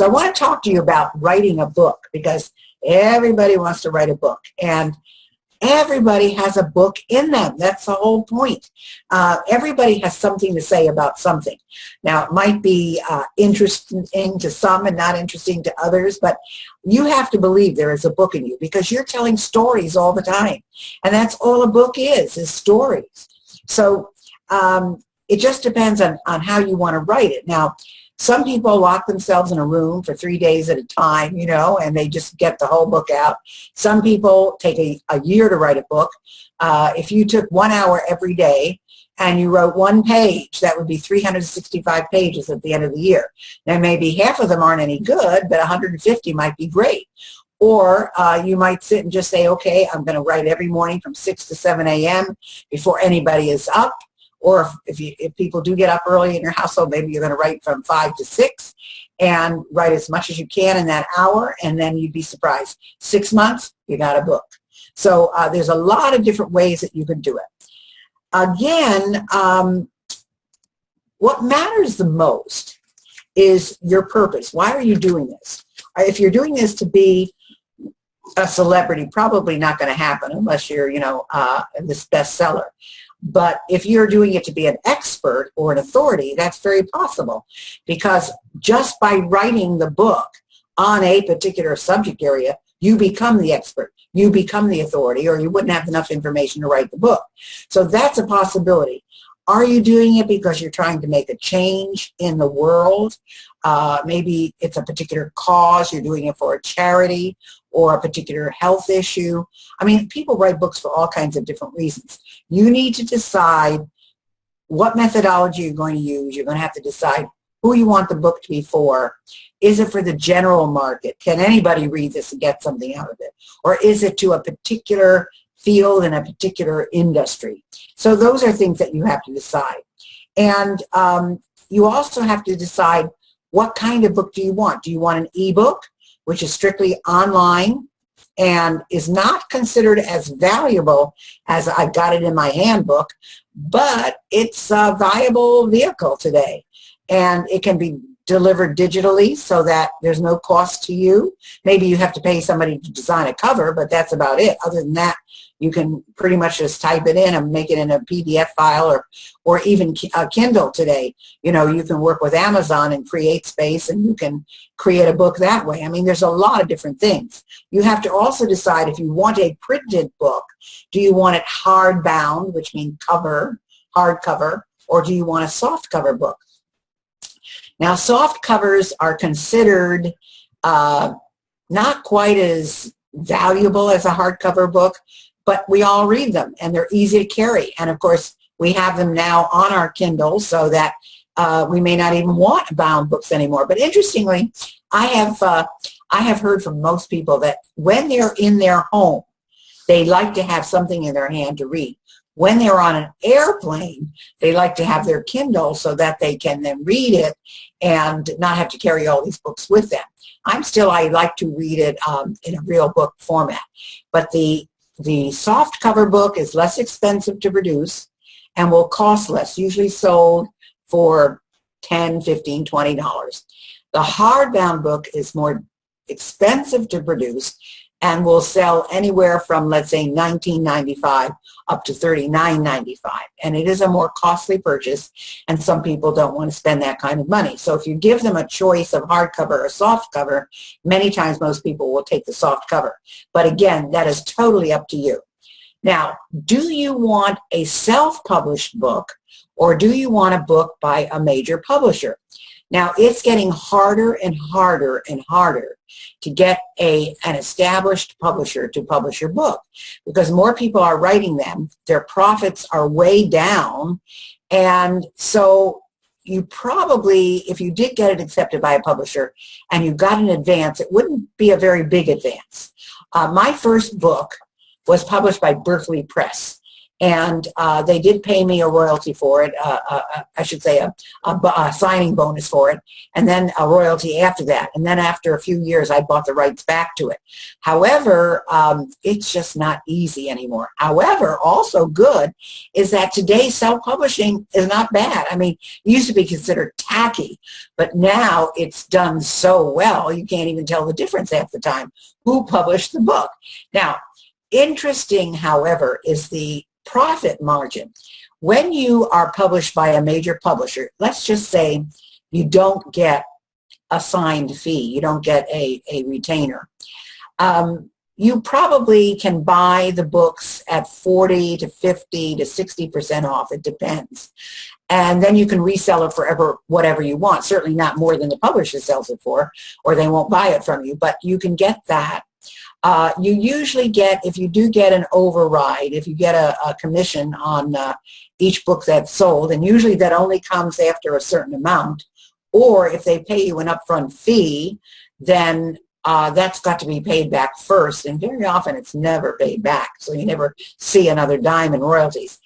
So I want to talk to you about writing a book, because everybody wants to write a book, and everybody has a book in them. That's the whole point. Everybody has something to say about something. Now, it might be interesting to some and not interesting to others, but you have to believe there is a book in you, because you're telling stories all the time. And that's all a book is stories. So it just depends on how you want to write it. Now, some people lock themselves in a room for 3 days at a time, you know, and they just get the whole book out. Some people take a year to write a book. If you took 1 hour every day and you wrote 1 page, that would be 365 pages at the end of the year. Now, maybe half of them aren't any good, but 150 might be great. Or you might sit and just say, okay, I'm going to write every morning from 6 to 7 a.m. before anybody is up. Or if people do get up early in your household, maybe you're going to write from 5 to 6 and write as much as you can in that hour, and then you'd be surprised. 6 months, you got a book. So there's a lot of different ways that you can do it. Again, what matters the most is your purpose. Why are you doing this? If you're doing this to be a celebrity, probably not going to happen unless you're, you know, this bestseller. But if you're doing it to be an expert or an authority, that's very possible, because just by writing the book on a particular subject area, you become the expert, you become the authority, or you wouldn't have enough information to write the book. So that's a possibility. Are you doing it because you're trying to make a change in the world? Maybe it's a particular cause, you're doing it for a charity or a particular health issue. I mean, people write books for all kinds of different reasons. You need to decide what methodology you're going to use. You're going to have to decide who you want the book to be for. Is it for the general market? Can anybody read this and get something out of it? Or is it to a particular field in a particular industry? So those are things that you have to decide. And you also have to decide, what kind of book do you want? Do you want an ebook, which is strictly online and is not considered as valuable as I've got it in my handbook, but it's a viable vehicle today, and it can be delivered digitally so that there's no cost to you. Maybe you have to pay somebody to design a cover, but that's about it. Other than that, you can pretty much just type it in and make it in a PDF file, or even a Kindle today. You know, you can work with Amazon and create space, and you can create a book that way. I mean, there's a lot of different things. You have to also decide if you want a printed book. Do you want it hardbound, which means hardcover, or do you want a softcover book? Now, soft covers are considered not quite as valuable as a hardcover book, but we all read them, and they're easy to carry. And of course, we have them now on our Kindle, so that we may not even want bound books anymore. But interestingly, I have heard from most people that when they're in their home, they like to have something in their hand to read. When they're on an airplane, they like to have their Kindle so that they can then read it and not have to carry all these books with them. I like to read it in a real book format. But the soft cover book is less expensive to produce and will cost less, usually sold for $10, $15, $20. The hardbound book is more expensive to produce and will sell anywhere from, let's say, $19.95 up to $39.95. And it is a more costly purchase, and some people don't want to spend that kind of money. So if you give them a choice of hardcover or soft cover, many times most people will take the soft cover. But again, that is totally up to you. Now, do you want a self-published book, or do you want a book by a major publisher? Now, it's getting harder and harder and harder to get an established publisher to publish your book, because more people are writing them, their profits are way down, and so you probably, if you did get it accepted by a publisher and you got an advance, it wouldn't be a very big advance. My first book was published by Berkeley Press, and they did pay me a royalty for it, I should say a signing bonus for it, and then a royalty after that. And then after a few years, I bought the rights back to it. However, it's just not easy anymore. However, also good is that today self-publishing is not bad. I mean, it used to be considered tacky, but now it's done so well, you can't even tell the difference half the time who published the book. Now, interesting, however, is the profit margin. When you are published by a major publisher, let's just say you don't get a signed fee, you don't get a retainer. You probably can buy the books at 40 to 50 to 60% off, it depends. And then you can resell it for whatever you want, certainly not more than the publisher sells it for, or they won't buy it from you, but you can get that. You usually get, if you do get an override, if you get a commission on each book that's sold, and usually that only comes after a certain amount, or if they pay you an upfront fee, then that's got to be paid back first, and very often it's never paid back, so you never see another dime in royalties.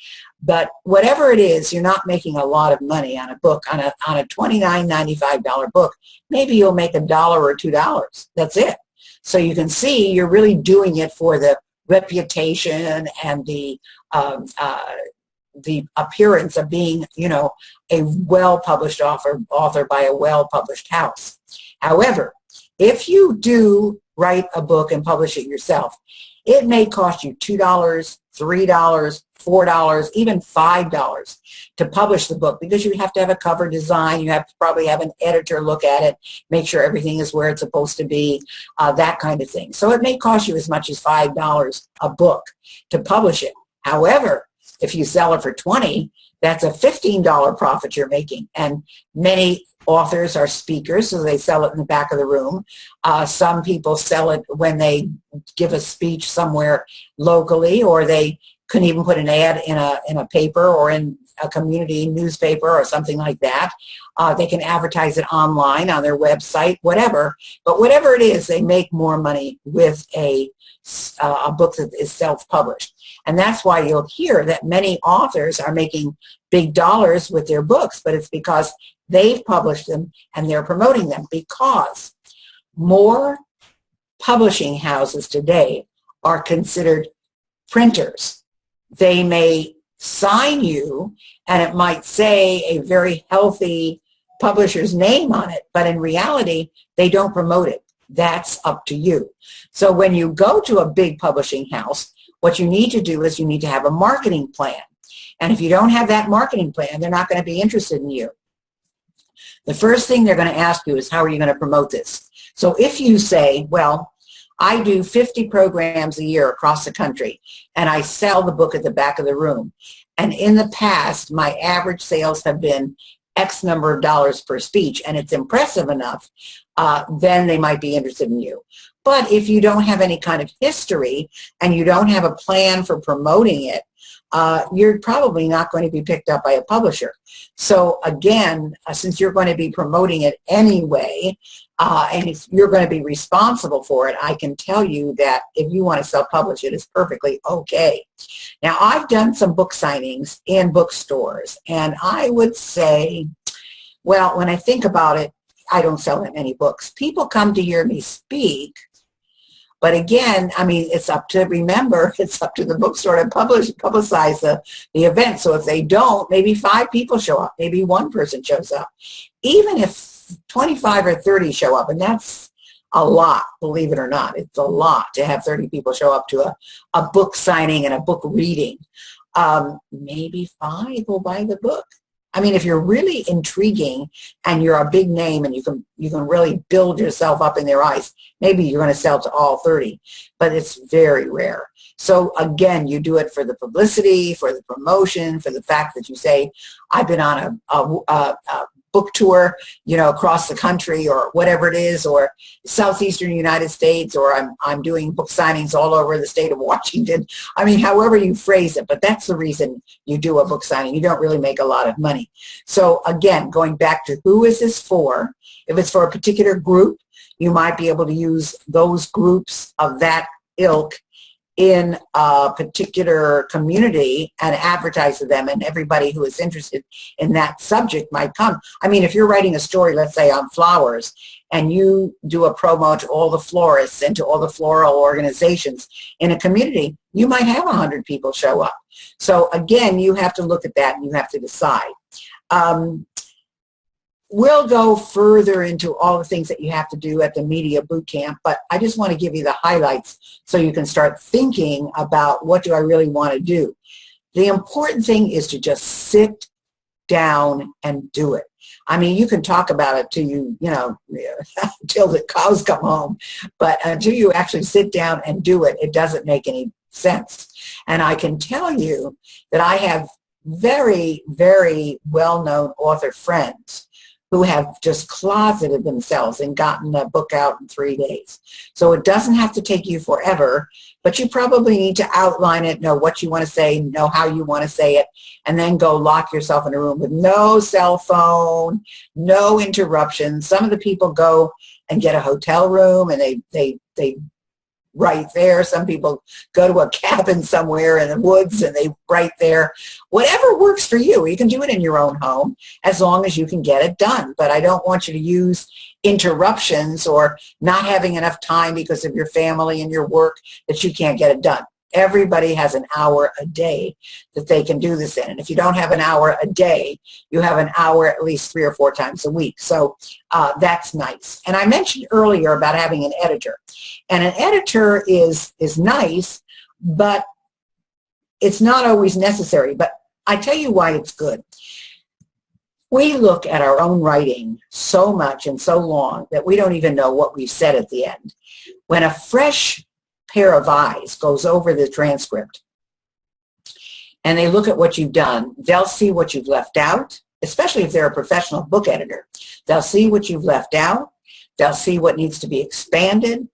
But whatever it is, you're not making a lot of money on a book. On a $29.95 book, maybe you'll make $1 or $2. That's it. So you can see you're really doing it for the reputation and the appearance of being, you know, a well-published author by a well-published house. However, if you do write a book and publish it yourself, it may cost you $2, $3, $4, even $5 to publish the book, because you have to have a cover design, you have to probably have an editor look at it, make sure everything is where it's supposed to be, that kind of thing. So it may cost you as much as $5 a book to publish it. However, if you sell it for $20, that's a $15 profit you're making. And many authors are speakers, so they sell it in the back of the room. Some people sell it when they give a speech somewhere locally, or they couldn't even put an ad in a paper or in a community newspaper or something like that. They can advertise it online on their website, whatever. But whatever it is, they make more money with a book that is self-published. And that's why you'll hear that many authors are making big dollars with their books, but it's because they've published them and they're promoting them, because more publishing houses today are considered printers. They may sign you and it might say a very healthy publisher's name on it, but in reality, they don't promote it. That's up to you. So when you go to a big publishing house, what you need to do is you need to have a marketing plan. And if you don't have that marketing plan, they're not going to be interested in you. The first thing they're going to ask you is, how are you going to promote this? So if you say, well, I do 50 programs a year across the country, and I sell the book at the back of the room, and in the past, my average sales have been X number of dollars per speech, and it's impressive enough, then they might be interested in you. But if you don't have any kind of history and you don't have a plan for promoting it, you're probably not going to be picked up by a publisher. So again, since you're going to be promoting it anyway, and if you're going to be responsible for it, I can tell you that if you want to self-publish it, it's perfectly okay. Now, I've done some book signings in bookstores, and I would say, well, when I think about it, I don't sell that many books. People come to hear me speak, but again, I mean, it's up to the bookstore to publicize the event. So if they don't, maybe 5 people show up, maybe 1 person shows up. Even if 25 or 30 show up, and that's a lot, believe it or not. It's a lot to have 30 people show up to a book signing and a book reading. Maybe 5 will buy the book. I mean, if you're really intriguing and you're a big name and you can really build yourself up in their eyes, maybe you're going to sell to all 30, but it's very rare. So again, you do it for the publicity, for the promotion, for the fact that you say, I've been on a book tour, you know, across the country or whatever it is, or southeastern United States, or I'm doing book signings all over the state of Washington. I mean, however you phrase it, but that's the reason you do a book signing. You don't really make a lot of money. So again, going back to who is this for? If it's for a particular group, you might be able to use those groups of that ilk in a particular community and advertise to them, and everybody who is interested in that subject might come. I mean, if you're writing a story, let's say on flowers, and you do a promo to all the florists and to all the floral organizations in a community, you might have 100 people show up. So again, you have to look at that and you have to decide. We'll go further into all the things that you have to do at the Media Boot Camp, but I just want to give you the highlights so you can start thinking about, what do I really want to do? The important thing is to just sit down and do it. I mean, you can talk about it till you know, till the cows come home, but until you actually sit down and do it, it doesn't make any sense. And I can tell you that I have very, very well-known author friends who have just closeted themselves and gotten a book out in 3 days. So it doesn't have to take you forever, but you probably need to outline it, know what you want to say, know how you want to say it, and then go lock yourself in a room with no cell phone, no interruptions. Some of the people go and get a hotel room and they write there. Some people go to a cabin somewhere in the woods and they write there. Whatever works for you. You can do it in your own home as long as you can get it done. But I don't want you to use interruptions or not having enough time because of your family and your work that you can't get it done. Everybody has an hour a day that they can do this in. And if you don't have an hour a day, you have an hour at least 3 or 4 times a week. So that's nice. And I mentioned earlier about having an editor. And an editor is nice, but it's not always necessary. But I tell you why it's good. We look at our own writing so much and so long that we don't even know what we've said at the end. When a fresh pair of eyes goes over the transcript and they look at what you've done, they'll see what you've left out, especially if they're a professional book editor. They'll see what you've left out. They'll see what needs to be expanded.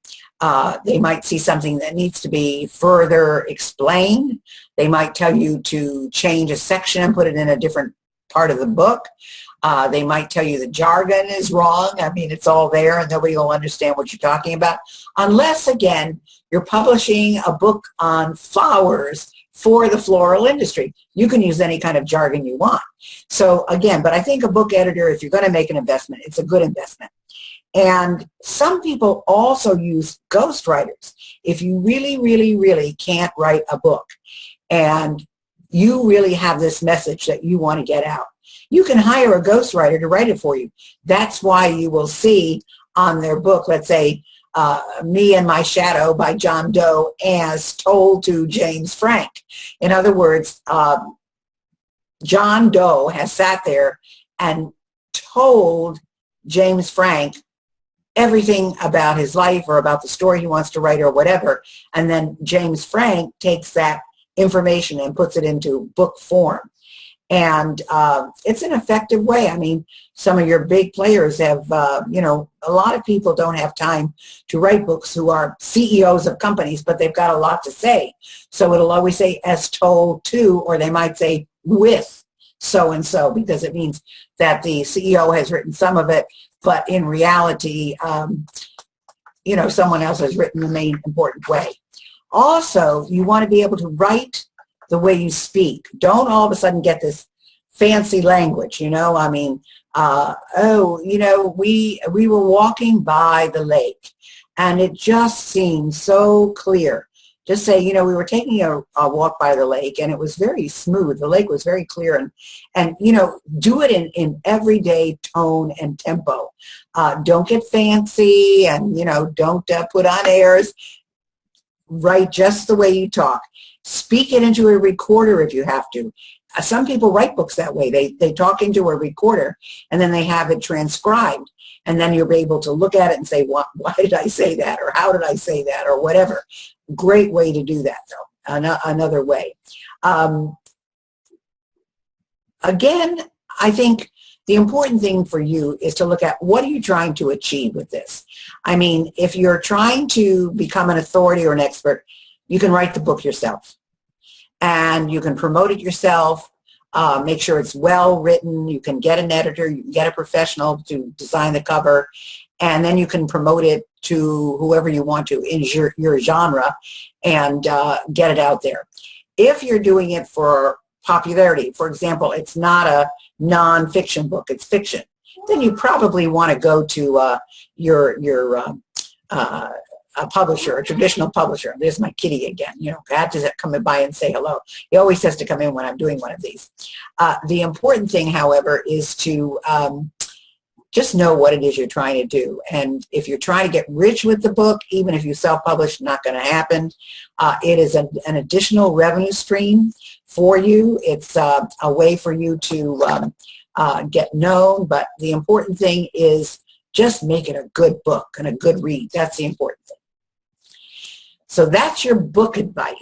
They might see something that needs to be further explained. They might tell you to change a section and put it in a different part of the book. They might tell you the jargon is wrong. I mean, it's all there and nobody will understand what you're talking about. Unless, again, you're publishing a book on flowers for the floral industry. You can use any kind of jargon you want. So again, but I think a book editor, if you're going to make an investment, it's a good investment. And some people also use ghostwriters. If you really, really, really can't write a book and you really have this message that you want to get out, you can hire a ghostwriter to write it for you. That's why you will see on their book, let's say, Me and My Shadow by John Doe as told to James Frank. In other words, John Doe has sat there and told James Frank everything about his life or about the story he wants to write or whatever, and then James Frank takes that information and puts it into book form. And it's an effective way. I mean, some of your big players have, you know, a lot of people don't have time to write books who are CEOs of companies, but they've got a lot to say. So it'll always say as told to, or they might say with so-and-so, because it means that the CEO has written some of it, but in reality, you know, someone else has written the main important way. Also, you want to be able to write the way you speak. Don't all of a sudden get this fancy language, you know. I mean, oh, you know, we were walking by the lake and it just seemed so clear. Just say, you know, we were taking a walk by the lake and it was very smooth. The lake was very clear, and you know, do it in everyday tone and tempo. Don't get fancy, and you know, don't put on airs. Write just the way you talk. Speak it into a recorder if you have to. Some people write books that way. They talk into a recorder and then they have it transcribed. And then you'll be able to look at it and say, why did I say that? Or how did I say that? Or whatever. Great way to do that, though. Another way. Again, I think the important thing for you is to look at what are you trying to achieve with this. I mean, if you're trying to become an authority or an expert, you can write the book yourself. And you can promote it yourself, make sure it's well written. You can get an editor, you can get a professional to design the cover. and then you can promote it to whoever you want to in your genre and get it out there. If you're doing it for popularity, for example, it's not a nonfiction book, it's fiction, then you probably want to go to a publisher, a traditional publisher. There's my kitty again. You know, I have to come by and say hello. He always has to come in when I'm doing one of these. The important thing, however, is to just know what it is you're trying to do. And if you're trying to get rich with the book, even if you self-publish, not going to happen. It is an additional revenue stream for you. It's a way for you to get known. But the important thing is just make it a good book and a good read. That's the important thing. So that's your book advice.